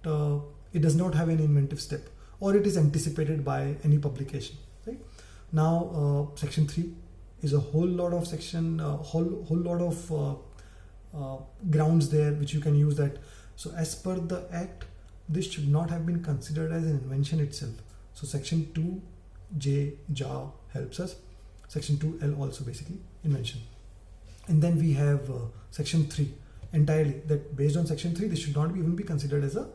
it does not have any inventive step, or it is anticipated by any publication, right? Now section 3 is a whole lot of grounds there which you can use that. So as per the act, this should not have been considered as an invention itself. So section 2J JA helps us, section 2L also basically invention. And then we have section 3 entirely, that based on section 3 this should not even be considered as a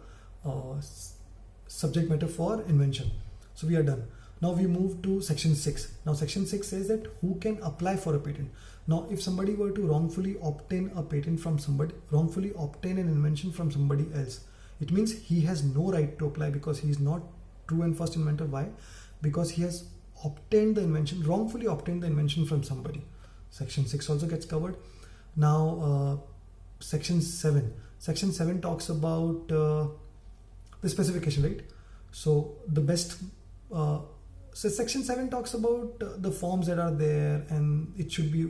subject matter for invention. So we are done. Now we move to section 6. Now section 6 says that who can apply for a patent. Now if somebody were to wrongfully obtain a patent from somebody, wrongfully obtain an invention from somebody else, it means he has no right to apply because he is not true and first inventor. Why? Because he has obtained the invention, wrongfully obtained the invention from somebody. Section 6 also gets covered. Now section 7. Section 7 talks about the specification, right? So the best so section 7 talks about the forms that are there, and it should be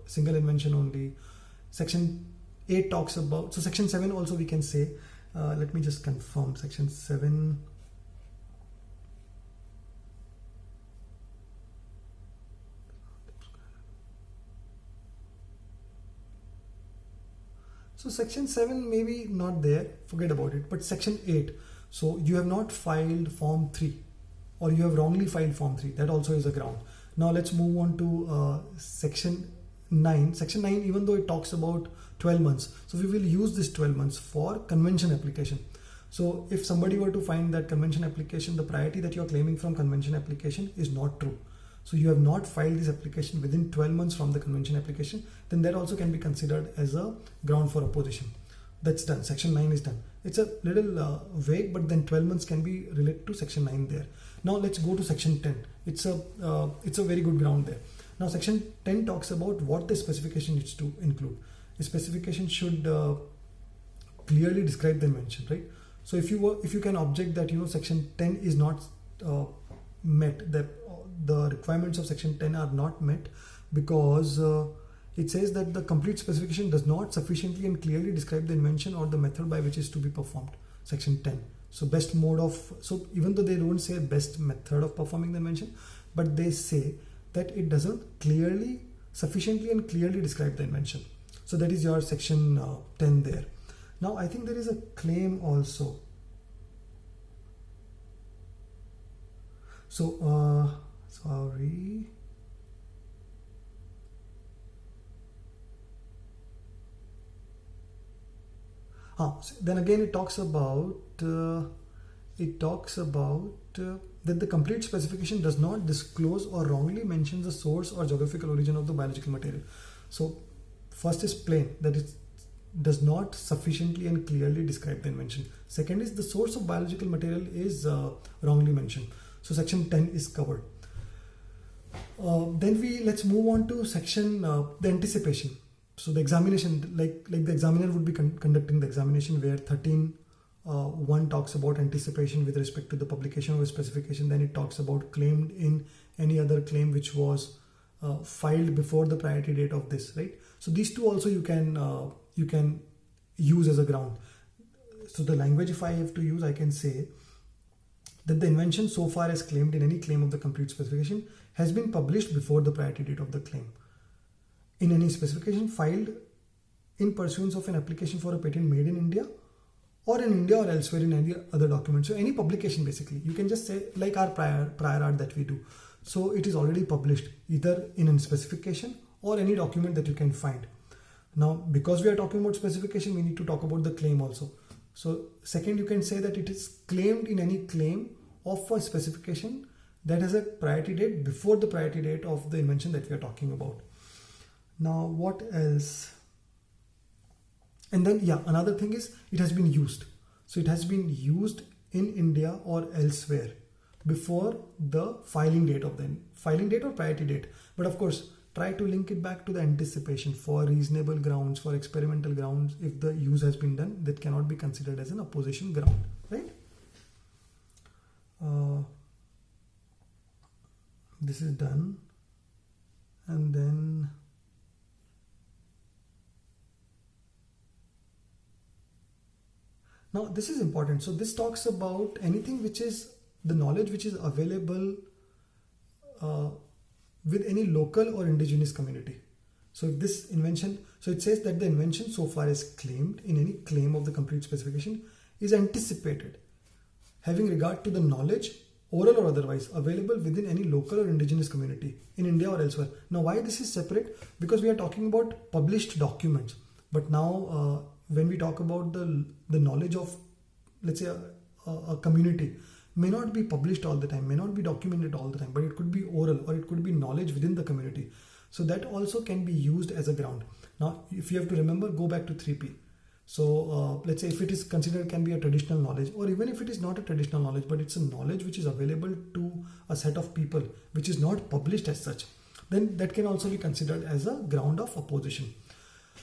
single invention only. Section 8 talks about, so section 7 also we can say, let me just confirm, section 7. So section 7 maybe not there, forget about it, but section 8, so you have not filed form 3, or you have wrongly filed form 3, that also is a ground. Now let's move on to section 9. Section 9, even though it talks about 12 months, so we will use this 12 months for convention application. So if somebody were to find that convention application, the priority that you are claiming from convention application is not true, so you have not filed this application within 12 months from the convention application, then that also can be considered as a ground for opposition. That's done. Section 9 is done. It's a little vague, but then 12 months can be related to section 9 there. Now let's go to section 10. It's a very good ground there. Now section 10 talks about what the specification needs to include. The specification should clearly describe the invention, right? So if you can object that section 10 is not met, that the requirements of section 10 are not met because it says that the complete specification does not sufficiently and clearly describe the invention or the method by which is to be performed. Section 10. So best mode of, so even though they don't say best method of performing the invention, but they say that it doesn't clearly, sufficiently and clearly describe the invention. So that is your section 10 there. Now I think there is a claim also. So sorry. Then again it talks about that the complete specification does not disclose or wrongly mentions the source or geographical origin of the biological material. So first is plain, that it does not sufficiently and clearly describe the invention. Second is the source of biological material is wrongly mentioned. So section 10 is covered. Then let's move on to section the anticipation. So the examination, like the examiner would be conducting the examination, where 13.1 talks about anticipation with respect to the publication of a specification. Then it talks about claimed in any other claim which was filed before the priority date of this, right? So these two also you can use as a ground. So the language, if I have to use, I can say that the invention so far as claimed in any claim of the complete specification has been published before the priority date of the claim. In any specification filed in pursuance of an application for a patent made in India or in India or elsewhere in any other document. So any publication basically, you can just say like our prior art that we do. So it is already published either in a specification or any document that you can find. Now, because we are talking about specification, we need to talk about the claim also. So second, you can say that it is claimed in any claim of a specification that has a priority date before the priority date of the invention that we are talking about. Now, what else? And then, yeah, another thing is it has been used. So it has been used in India or elsewhere before the filing date of the filing date or priority date. But of course, try to link it back to the anticipation for reasonable grounds, for experimental grounds. If the use has been done, that cannot be considered as an opposition ground, right? This is done. And then Now this is important. So this talks about anything which is the knowledge which is available with any local or indigenous community. So if this invention, so it says that the invention so far as claimed in any claim of the complete specification is anticipated, having regard to the knowledge, oral or otherwise, available within any local or indigenous community in India or elsewhere. Now why this is separate? Because we are talking about published documents. But now when we talk about the knowledge of, let's say, a community, may not be published all the time, may not be documented all the time, but it could be oral or it could be knowledge within the community. So that also can be used as a ground. Now, if you have to remember, go back to 3P. So let's say if it is considered can be a traditional knowledge, or even if it is not a traditional knowledge, but it's a knowledge which is available to a set of people, which is not published as such, then that can also be considered as a ground of opposition.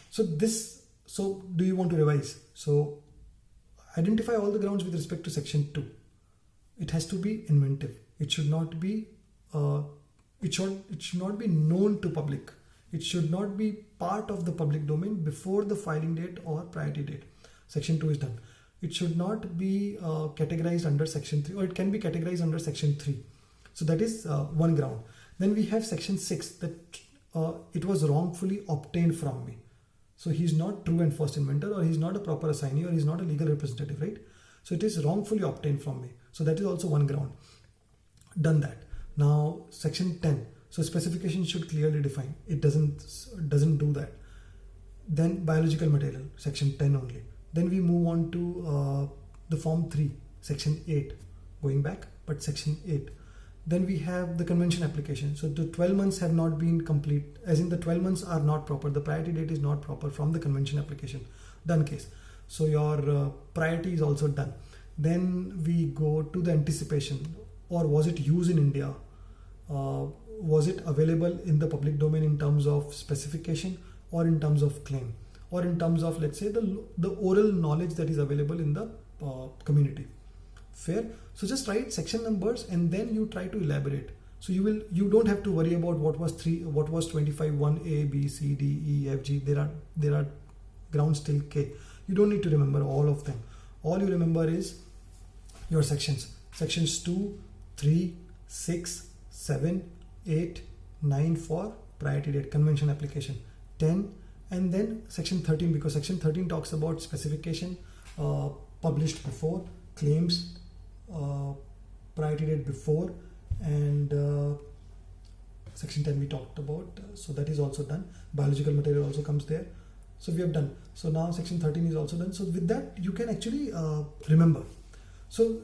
So do you want to revise? So identify all the grounds with respect to section 2. It has to be inventive. It should not be it should not be known to public. It should not be part of the public domain before the filing date or priority date. Section 2 is done. It should not be categorized under section 3, or it can be categorized under section 3. So that is one ground. Then we have section 6, that it was wrongfully obtained from me. So he's not true and first inventor, or he's not a proper assignee, or he's not a legal representative, right? So it is wrongfully obtained from me. So that is also one ground. Done that. Now section 10. So specification should clearly define. It doesn't do that. Then biological material, section 10 only. Then we move on to the form 3, section 8. Going back, but section 8. Then we have the convention application. So the 12 months have not been complete, as in the 12 months are not proper. The priority date is not proper from the convention application. Done case. So your priority is also done. Then we go to the anticipation, or was it used in India? Was it available in the public domain in terms of specification, or in terms of claim, or in terms of, let's say, the oral knowledge that is available in the community. Fair? So just write section numbers and then you try to elaborate. So you don't have to worry about what was 25, 1A, B, C, D, E, F, G. There are grounds till K. You don't need to remember all of them. All you remember is your sections. Sections 2, 3, 6, 7, 8, 9 for priority date, convention application, 10, and then section 13, because section 13 talks about specification, published before, claims, priority date before, and section 10 we talked about, so that is also done. Biological material also comes there. So we have done. So now section 13 is also done. So with that you can actually remember. So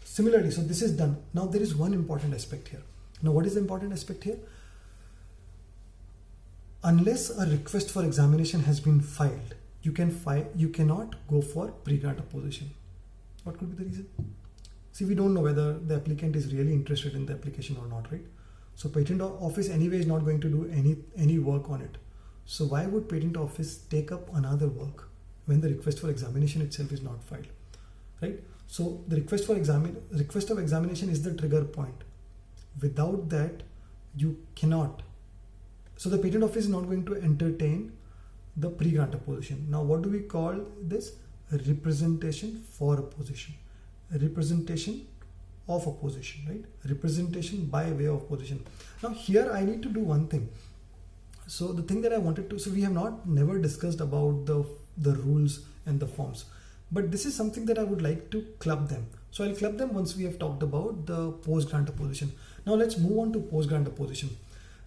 similarly, so this is done. Now there is one important aspect here. Now what is the important aspect here? Unless a request for examination has been filed, you cannot go for pre-grant opposition. What could be the reason? See, we don't know whether the applicant is really interested in the application or not, right? So patent office anyway is not going to do any work on it. So why would patent office take up another work when the request for examination itself is not filed, right? So the request of examination is the trigger point. Without that, you cannot. So the patent office is not going to entertain the pre-grant opposition. Now what do we call this? A representation for opposition. A representation of opposition, right? Representation by way of opposition. Now here I need to do one thing. So the thing that I wanted to, so we have never discussed about the rules and the forms, but this is something that I would like to club them. So I'll club them once we have talked about the post-grant opposition. Now let's move on to post-grant opposition.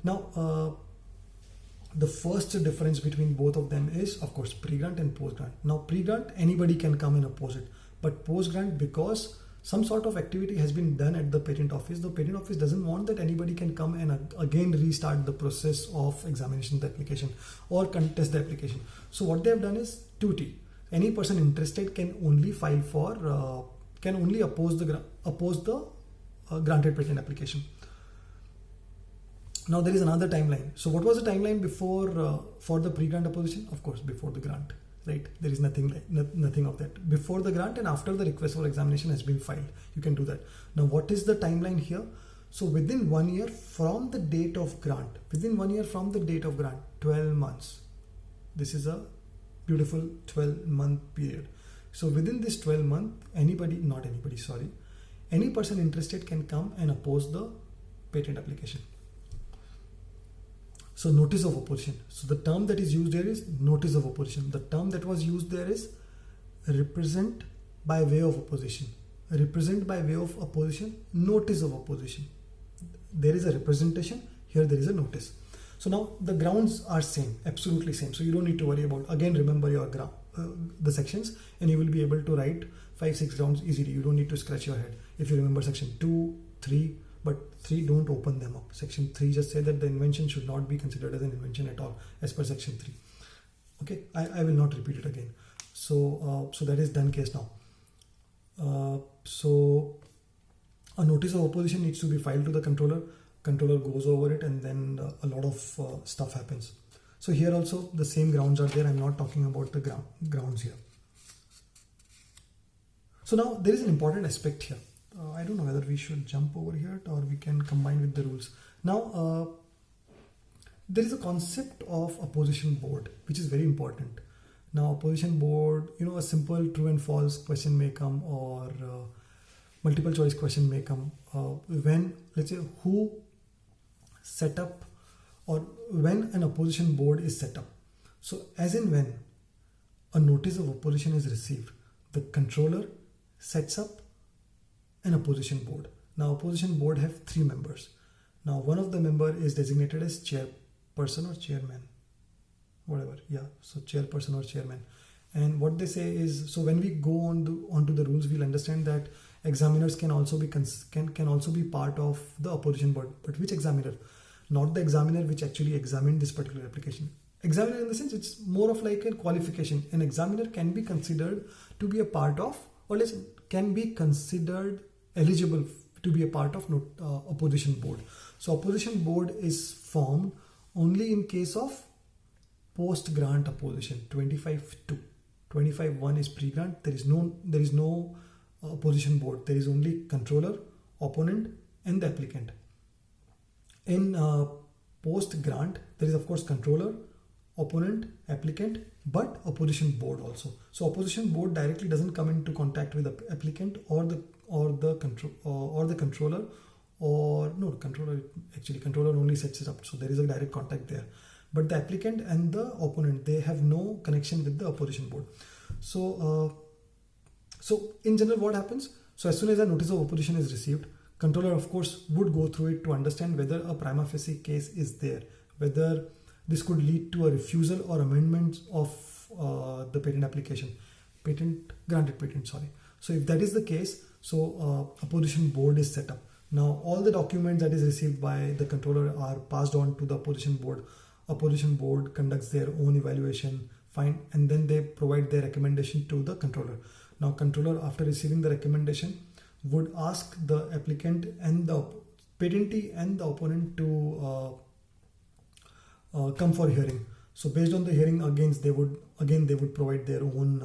Now the first difference between both of them is, of course, pre-grant and post-grant. Now pre-grant, anybody can come and oppose it, but post-grant, because some sort of activity has been done at the patent office doesn't want that anybody can come and again restart the process of examination of the application or contest the application. So what they have done is 2T. Any person interested can only file for, can only oppose the granted patent application. Now there is another timeline. So what was the timeline before for the pre-grant opposition? Of course, before the grant, right? There is nothing of that. Before the grant and after the request for examination has been filed, you can do that. Now what is the timeline here? So within 1 year from the date of grant, 12 months. This is a beautiful 12-month period. So within this 12 month, any person interested can come and oppose the patent application. So notice of opposition. So the term that is used there is notice of opposition. The term that was used there is represent by way of opposition. Represent by way of opposition, notice of opposition. There is a representation, here there is a notice. So now the grounds are same, absolutely same. So you don't need to worry about, again remember your the sections, and you will be able to write 5-6 grounds easily. You don't need to scratch your head. If you remember section 2, 3, but 3 don't open them up. Section 3 just say that the invention should not be considered as an invention at all as per section 3. Okay, I will not repeat it again. So so that is done case now. So a notice of opposition needs to be filed to the controller. Controller goes over it, and then a lot of stuff happens. So here also the same grounds are there. I'm not talking about the grounds here. So now there is an important aspect here. I don't know whether we should jump over here or we can combine with the rules. Now there is a concept of opposition board, which is very important. Now opposition board, a simple true and false question may come, or multiple choice question may come when, let's say, who set up, or when an opposition board is set up. So as in when a notice of opposition is received, the controller sets up an opposition board. Now opposition board have 3 members. Now one of the member is designated as chairperson or chairman, whatever. Yeah, so chairperson or chairman. And what they say is, so when we go onto the rules, we'll understand that examiners can also be can also be part of the opposition board. But which examiner? Not the examiner which actually examined this particular application. Examiner in the sense, it's more of like a qualification. An examiner can be considered to be a part of, or can be considered eligible to be a part of opposition board. So opposition board is formed only in case of post-grant opposition. 25(2). 25(1) is pre-grant. There is no opposition board. There is only controller, opponent, and the applicant. In post-grant, there is of course controller, opponent, applicant, but opposition board also. So opposition board directly doesn't come into contact with the applicant or the controller, or no, controller only sets it up. So there is a direct contact there. But the applicant and the opponent, they have no connection with the opposition board. So so in general, what happens? So as soon as a notice of opposition is received, controller of course would go through it to understand whether a prima facie case is there, whether this could lead to a refusal or amendment of the patent application, granted patent, sorry. So if that is the case, so opposition board is set up. Now all the documents that is received by the controller are passed on to the opposition board. Opposition board conducts their own evaluation, and then they provide their recommendation to the controller. Now controller, after receiving the recommendation, would ask the applicant and the patentee and the opponent to come for hearing. So based on the hearing, again they would provide their own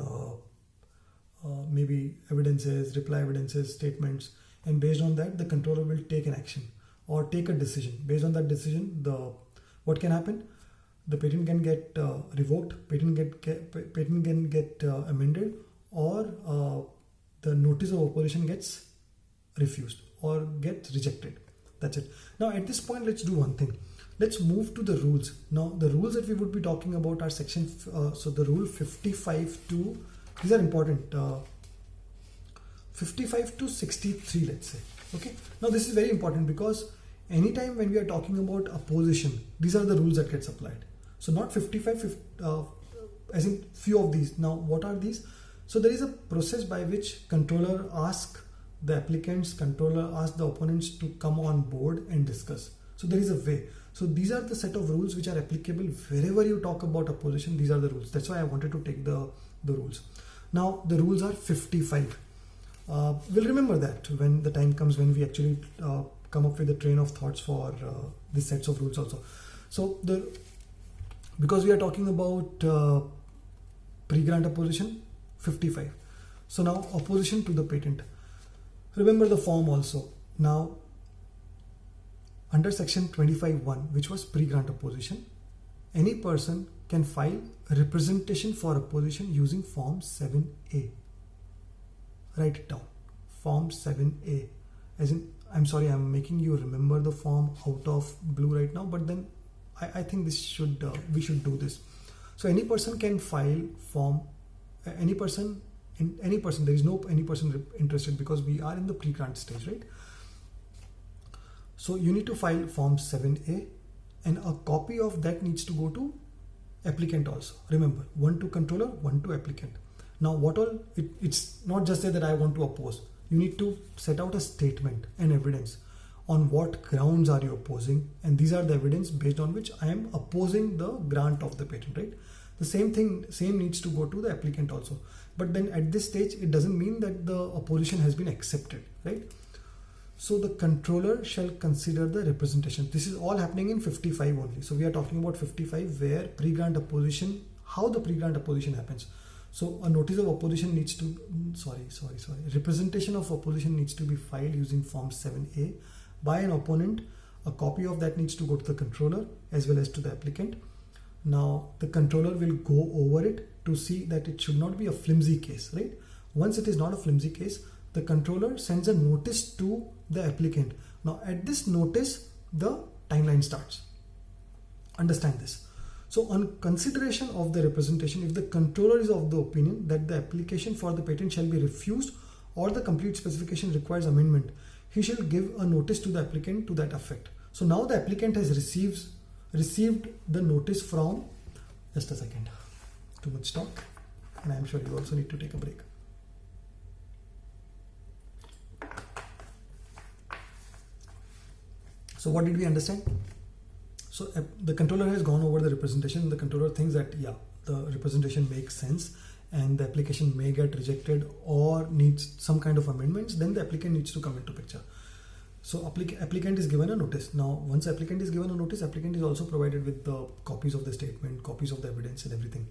maybe evidences, reply evidences, statements, and based on that the controller will take an action or take a decision. Based on that decision, what can happen? The patent can get revoked, patent can get amended, or the notice of opposition gets refused or gets rejected. That's it. Now at this point, let's do one thing. Let's move to the rules. Now the rules that we would be talking about are section, so the rule 55 to, these are important, 55 to 63, let's say. Okay. Now this is very important because anytime when we are talking about opposition, these are the rules that gets applied. So not 55, as in few of these. Now what are these? So there is a process by which controller asks the applicants, controller asks the opponents to come on board and discuss. So there is a way. So these are the set of rules which are applicable wherever you talk about opposition. These are the rules. That's why I wanted to take the rules. Now the rules are 55. We'll remember that when the time comes when we actually come up with a train of thoughts for these sets of rules also. So because we are talking about pre-grant opposition, 55. So now opposition to the patent. Remember the form also. Now under section 25(1), which was pre-grant opposition, any person can file a representation for opposition using form 7A. Write it down. Form 7A. As in, I'm sorry, I'm making you remember the form out of blue right now, but then I think this should we should do this. So any person can file form. Any person, there is no any person interested because we are in the pre-grant stage, right? So you need to file form 7A, and a copy of that needs to go to applicant also. Remember, one to controller, one to applicant. Now what all, it's not just say that I want to oppose. You need to set out a statement and evidence on what grounds are you opposing, and these are the evidence based on which I am opposing the grant of the patent, right? The same needs to go to the applicant also. But then at this stage, it doesn't mean that the opposition has been accepted, right? So the controller shall consider the representation. This is all happening in 55 only. So we are talking about 55 where pre-grant opposition, how the pre-grant opposition happens. So a notice of opposition needs to, representation of opposition needs to be filed using form 7A by an opponent. A copy of that needs to go to the controller as well as to the applicant. Now the controller will go over it to see that it should not be a flimsy case, right? Once it is not a flimsy case, the controller sends a notice to the applicant. Now at this notice, the timeline starts. Understand this. So on consideration of the representation, if the controller is of the opinion that the application for the patent shall be refused or the complete specification requires amendment, he shall give a notice to the applicant to that effect. So now the applicant has received the notice from, just a second, too much talk, and I'm sure you also need to take a break. So what did we understand? So the controller has gone over the representation. The controller thinks that, yeah, the representation makes sense and the application may get rejected or needs some kind of amendments. Then the applicant needs to come into picture. So applicant is given a notice. Now, once applicant is given a notice, applicant is also provided with the copies of the statement, copies of the evidence and everything.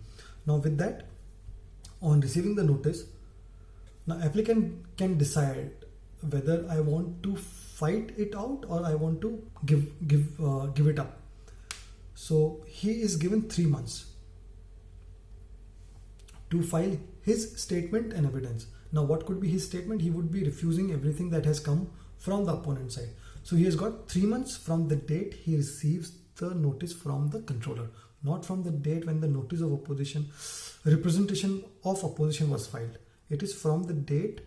Now with that, on receiving the notice, now applicant can decide whether I want to fight it out or I want to give it up. So he is given 3 months to file his statement and evidence. Now what could be his statement? He would be refusing everything that has come from the opponent side. So he has got 3 months from the date he receives the notice from the controller, not from the date when the notice of opposition, representation of opposition was filed. It is from the date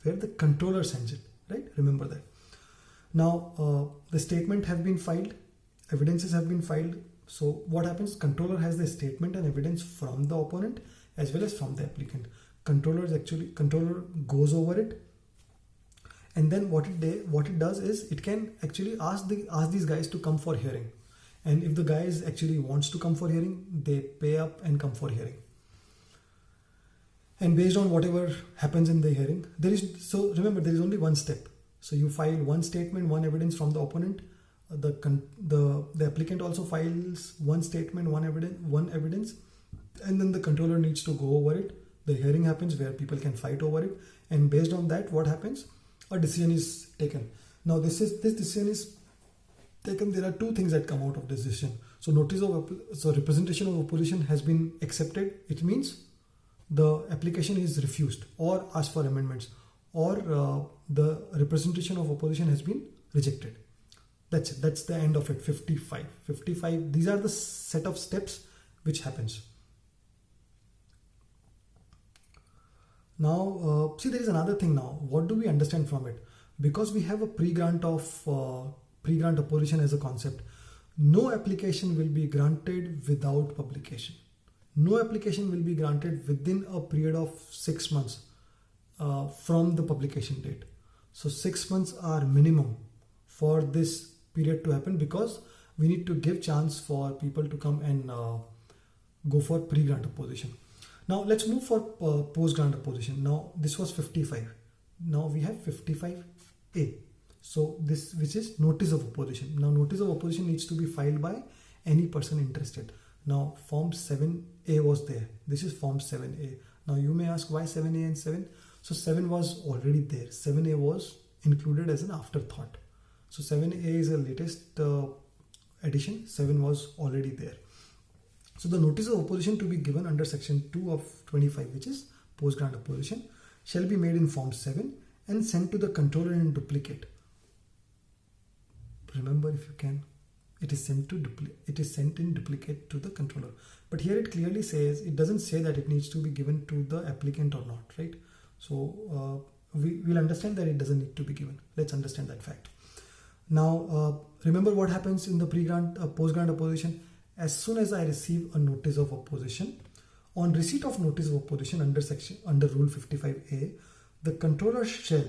where the controller sends it, right? Remember that. Now the statement have been filed, evidences have been filed. So what happens? Controller has the statement and evidence from the opponent as well as from the applicant. Controller goes over it, and then what it does is it can actually ask these guys to come for hearing. And if the guys actually wants to come for hearing, they pay up and come for hearing. And based on whatever happens in the hearing, remember there is only one step. So you file one statement, one evidence from the opponent. The applicant also files one statement, one evidence, and then the controller needs to go over it. The hearing happens where people can fight over it, and based on that, what happens? A decision is taken. Now this decision is taken. There are two things that come out of this decision. So representation of opposition has been accepted. It means the application is refused or asked for amendments, or the representation of opposition has been rejected. That's it. That's the end of it. 55. These are the set of steps which happens. Now, see, there is another thing now. What do we understand from it? Because we have a pre-grant opposition as a concept, no application will be granted without publication. No application will be granted within a period of 6 months from the publication date. So 6 months are minimum for this period to happen, because we need to give chance for people to come and go for pre-grant opposition. Now let's move for post-grant opposition. Now this was 55. Now we have 55A. So this, which is notice of opposition. Now notice of opposition needs to be filed by any person interested. Now form 7A was there. This is form 7A. Now you may ask why 7A and 7? So 7 was already there. 7A was included as an afterthought. So 7A is a latest addition. 7 was already there. So the notice of opposition to be given under section 2 of 25, which is post-grant opposition, shall be made in Form 7 and sent to the controller in duplicate. Remember, if you can, it is sent in duplicate to the controller. But here it clearly says, it doesn't say that it needs to be given to the applicant or not, right? So we'll understand that it doesn't need to be given. Let's understand that fact. Now, remember what happens in the pre-grant, post-grant opposition. As soon as I receive a notice of opposition, on receipt of notice of opposition under Rule 55A, the controller shall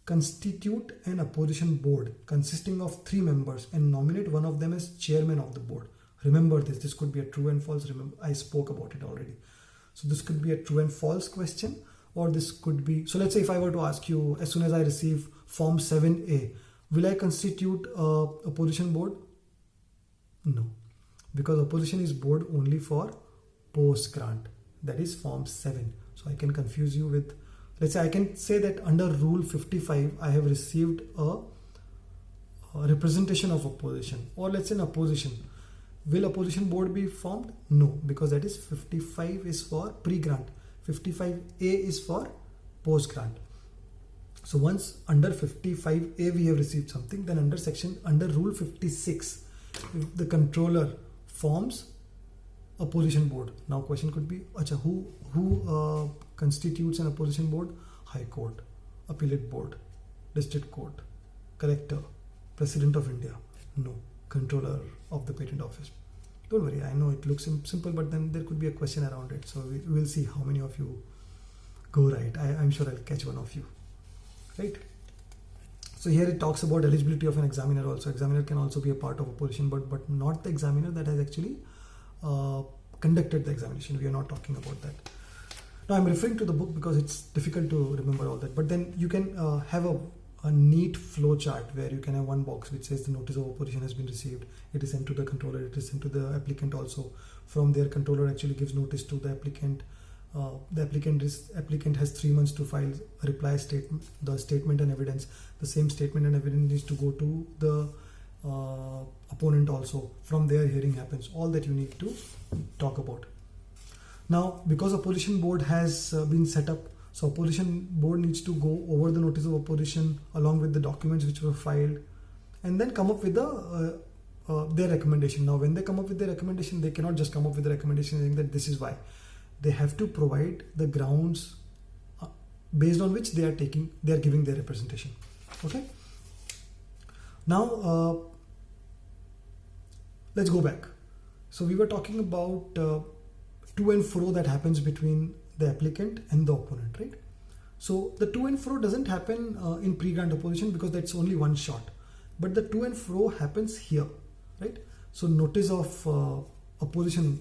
constitute an opposition board consisting of 3 members and nominate one of them as chairman of the board. Remember this. This could be a true and false. Remember, I spoke about it already. So this could be a true and false question, or this could be, so let's say if I were to ask you, as soon as I receive Form 7A, will I constitute a opposition board? No, because opposition is board only for post grant, that is Form 7. So I can confuse you with, let's say I can say that under Rule 55 I have received a representation of opposition, or let's say an opposition. Will opposition board be formed? No, because that is 55 is for pre-grant, 55A is for post-grant. So once under 55A we have received something, then under Rule 56, if the controller forms opposition board. Now question could be, who constitutes an opposition board? High Court, Appellate Board, District Court, Collector, President of India. No, Controller of the Patent Office. Don't worry, I know it looks simple, but then there could be a question around it. So we'll see how many of you go right. I'm sure I'll catch one of you, right? So here it talks about eligibility of an examiner also. Examiner can also be a part of opposition, but not the examiner that has actually conducted the examination. We are not talking about that. Now I'm referring to the book because it's difficult to remember all that. But then you can have a neat flow chart where you can have one box which says the notice of opposition has been received. It is sent to the controller. It is sent to the applicant also. From there, controller actually gives notice to the applicant. The applicant has 3 months to file a reply statement, the statement and evidence. The same statement and evidence needs to go to the opponent also. From there, hearing happens. All that you need to talk about. Now, because opposition board has been set up, so opposition board needs to go over the notice of opposition along with the documents which were filed, and then come up with their recommendation. Now, when they come up with their recommendation, they cannot just come up with the recommendation saying that this is why. They have to provide the grounds based on which they are giving their representation. Okay. Now, let's go back. So we were talking about to and fro that happens between the applicant and the opponent, right? So the to and fro doesn't happen in pre-grant opposition because that's only one shot, but the to and fro happens here, right? So notice of opposition